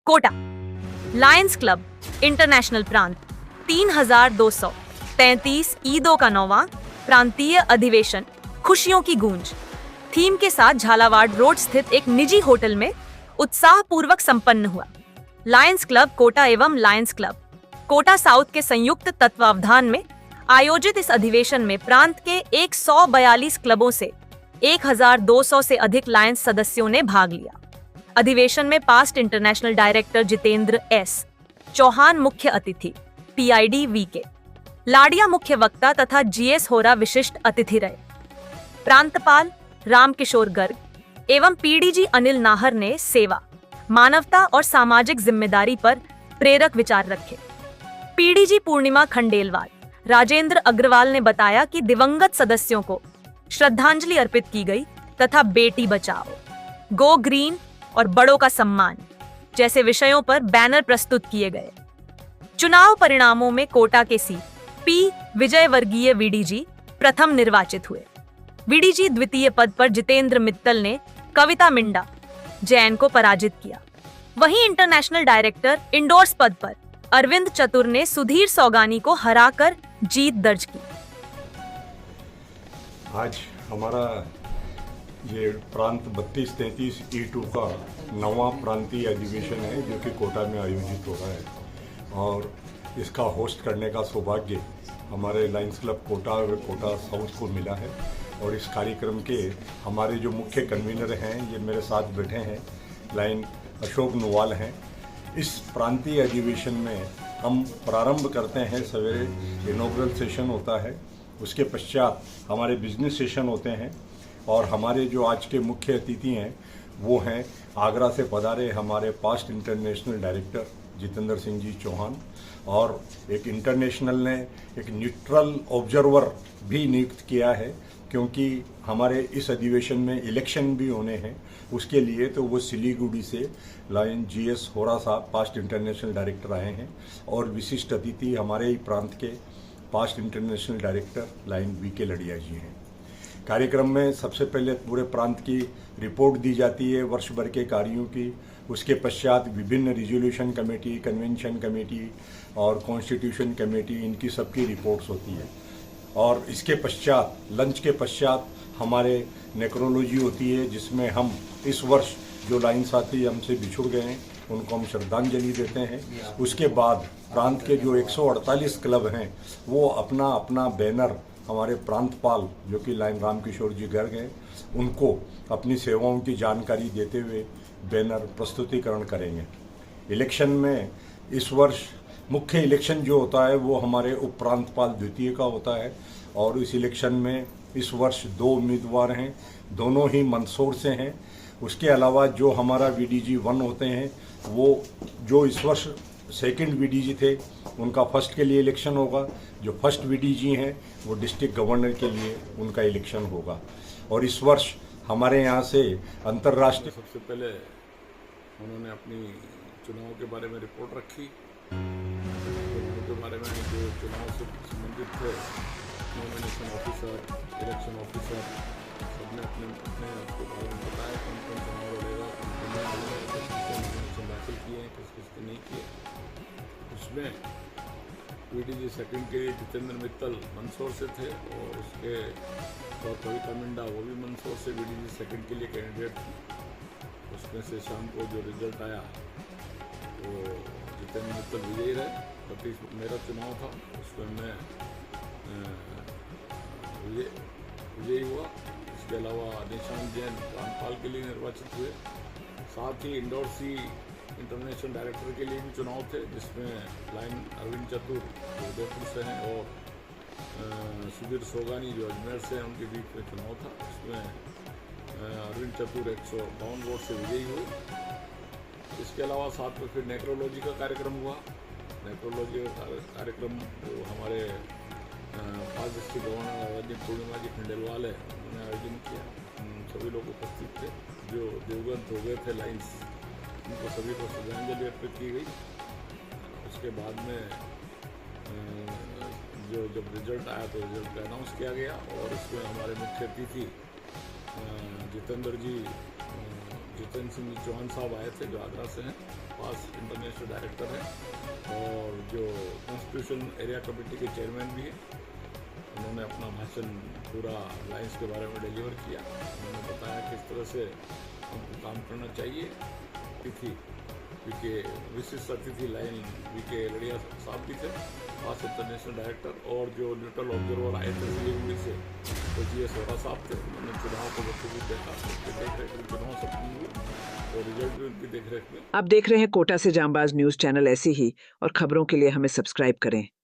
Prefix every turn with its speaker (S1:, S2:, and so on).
S1: Kota Lions club international प्रांत 3233 ईदों का 9वां प्रांतीय अधिवेशन खुशियों की गूंज थीम के साथ झालावाड़ रोड स्थित एक निजी होटल में उत्साहपूर्वक संपन्न हुआ। लायंस क्लब कोटा एवं लायंस क्लब कोटा साउथ के संयुक्त तत्वावधान में आयोजित इस अधिवेशन में प्रांत के 142 क्लबों से 1200 से अधिक लायंस सदस्यों ने भाग लिया। अधिवेशन में past international director Jitendra S Chauhan मुख्य अतिथि, पीआईडी वीके लाडिया मुख्य वक्ता तथा जीएस होरा विशिष्ट अतिथि रहे। प्रांतपाल रामकिशोर गर्ग एवं पीडीजी अनिल नाहर ने सेवा, मानवता और सामाजिक जिम्मेदारी पर प्रेरक विचार रखे। पीडीजी पूर्णिमा खंडेलवाल, राजेंद्र अग्रवाल ने बताया कि दिवंगत सदस्यों को श्रद्धांजलि अर्पित की गई तथा बेटी बचाओ, गो ग्रीन और बड़ों का सम्मान जैसे विषयों पर बैनर प्रस्तुत किए गए। चुनाव परिणामों में कोटा के सी पी विजय वर्गीय वीडीजी प्रथम निर्वाचित हुए। वीडीजी द्वितीय पद पर जितेंद्र मित्तल ने कविता मिंडा जैन को पराजित किया। वहीं इंटरनेशनल डायरेक्टर इंडोर्स पद पर अरविंद चतुर ने सुधीर सौगानी को हराकर जीत दर्ज की।
S2: आज हमारा ये प्रांत 3233 E2 का 9वां प्रांतीय अधिवेशन है जो कि कोटा में आयोजित हो रहा है और इसका होस्ट करने का सौभाग्य हमारे लायंस क्लब कोटा और कोटा साउथ को मिला है। और इस कार्यक्रम के हमारे जो मुख्य कन्वीनर हैं ये मेरे साथ बैठे हैं, लाइन अशोक नुवाल हैं। इस प्रांतीय अधिवेशन में हम प्रारंभ करते हैं, सवेरे इनॉग्रल सेशन होता है, उसके पश्चात हमारे बिजनेस सेशन होते हैं और हमारे जो आज के मुख्य अतिथि हैं वो हैं आगरा से पधारे हमारे past international director Jitendra Singh ji Chauhan, और एक इंटरनेशनल ने एक न्यूट्रल ऑब्जर्वर भी नियुक्त किया है क्योंकि हमारे इस अधिवेशन में इलेक्शन भी होने हैं। उसके लिए तो वो सिलीगुड़ी से लाइन जीएस होरा साहब पास्ट इंटरनेशनल डायरेक्टर आए हैं और विशिष्ट अतिथि हमारे ही प्रांत के past international director lion V K Ladia ji हैं। कार्यक्रम में सबसे पहले पूरे प्रांत की रिपोर्ट दी जाती है वर्ष भर के कार्यों की। उसके पश्चात विभिन्न रिजोल्यूशन कमेटी, कन्वेंशन कमेटी और कॉन्स्टिट्यूशन कमेटी, इनकी सबकी रिपोर्ट्स होती है। और इसके पश्चात लंच के पश्चात हमारे नेक्रोलॉजी होती है जिसमें हम इस वर्ष जो लाइन साथी हमसे बिछुड़ गए हैं उनको हम श्रद्धांजलि देते हैं। उसके बाद प्रांत के जो 148 क्लब हैं वो अपना अपना बैनर हमारे प्रांतपाल जो कि लाइन रामकिशोर जी गर्ग हैं उनको अपनी सेवाओं की जानकारी देते हुए बैनर प्रस्तुतिकरण करेंगे। इलेक्शन में इस वर्ष मुख्य इलेक्शन जो होता है वो हमारे उप प्रांतपाल द्वितीय का होता है और इस इलेक्शन में इस वर्ष 2 उम्मीदवार हैं, दोनों ही मंदसौर से हैं। उसके अलावा जो हमारा वीडीजी 1 होते हैं वो जो इस वर्ष सेकंड वीडीजी थे उनका फर्स्ट के लिए इलेक्शन होगा, जो फर्स्ट वीडीजी हैं वो डिस्ट्रिक्ट गवर्नर के लिए उनका इलेक्शन होगा। और इस वर्ष हमारे यहाँ से अंतर्राष्ट्रीय
S3: सबसे पहले उन्होंने अपनी चुनाव के बारे में रिपोर्ट रखी, चुनाव के बारे में जो चुनाव से संबंधित थे नॉमिनेशन ऑफिसर, इलेक्शन ऑफिसर सबने अपने अपने आपको बारे में बताया कौन कौन चुनाव लड़ेगा, नॉमिनेशन दाखिल किए हैं, किस किस नहीं किए। उसमें पीडीजी सेकंड के लिए जितेंद्र मित्तल मंदसौर से थे और उसके और कविता मिंडा वो भी मंदसौर से वीडीजी सेकंड के लिए कैंडिडेट थी। उसमें से शाम को जो रिजल्ट आया वो जितेंद्र मित्तल विजयी रहे। मेरा चुनाव था उसमें मैं विजयी हुआ। इसके अलावा निशांत जैन प्रांतपाल के लिए निर्वाचित हुए। साथ ही इंदौर सी इंटरनेशनल डायरेक्टर के लिए भी चुनाव थे जिसमें लाइन अरविंद चतुर उदयपुर से हैं और सुधीर सौगानी जो अजमेर से हैं, उनके बीच में चुनाव था। उसमें अरविंद चतुर 152 वोट से विजयी हुए। इसके अलावा साथ में फिर नेक्रोलॉजी का कार्यक्रम हुआ। नेक्रोलॉजी का कार्यक्रम जो हमारे पास डिस्ट्रिक्ट गवर्नर राजीव पूर्णिमा जी खंडेलवाल है उन्होंने आयोजन किया। सभी लोग उपस्थित थे। जो दिवंगत हो गए थे लाइन्स उनको सभी को श्रद्धांजलि अर्पित की गई। उसके बाद में जब रिजल्ट आया तो रिजल्ट का अनाउंस किया गया और इसमें हमारे मुख्य अतिथि जितेंद्र सिंह चौहान साहब आए थे जो आगरा से हैं, पास इंटरनेशनल डायरेक्टर हैं और जो कॉन्स्टिट्यूशन एरिया कमेटी के चेयरमैन भी हैं। उन्होंने अपना भाषण पूरा लाइन्स के बारे में डिलीवर किया। उन्होंने बताया किस तरह से हमको काम करना चाहिए। तिथि वीके विशिष्ट अतिथि लाइन वीके लड़िया साहब भी थे, खास इंटरनेशनल डायरेक्टर, और जो न्यूट्रल ऑब्जर्वर आए थे सिलीगुड़ी से तो GS वोरा साहब थे। उन्होंने चुनाव को बखूबी देखा, उसके देख रेख में चुनाव सफल हुए और रिजल्ट भी उनकी देख रेख में।
S4: आप देख रहे हैं कोटा से जांबाज न्यूज चैनल। ऐसी ही और खबरों के लिए हमें सब्सक्राइब करें।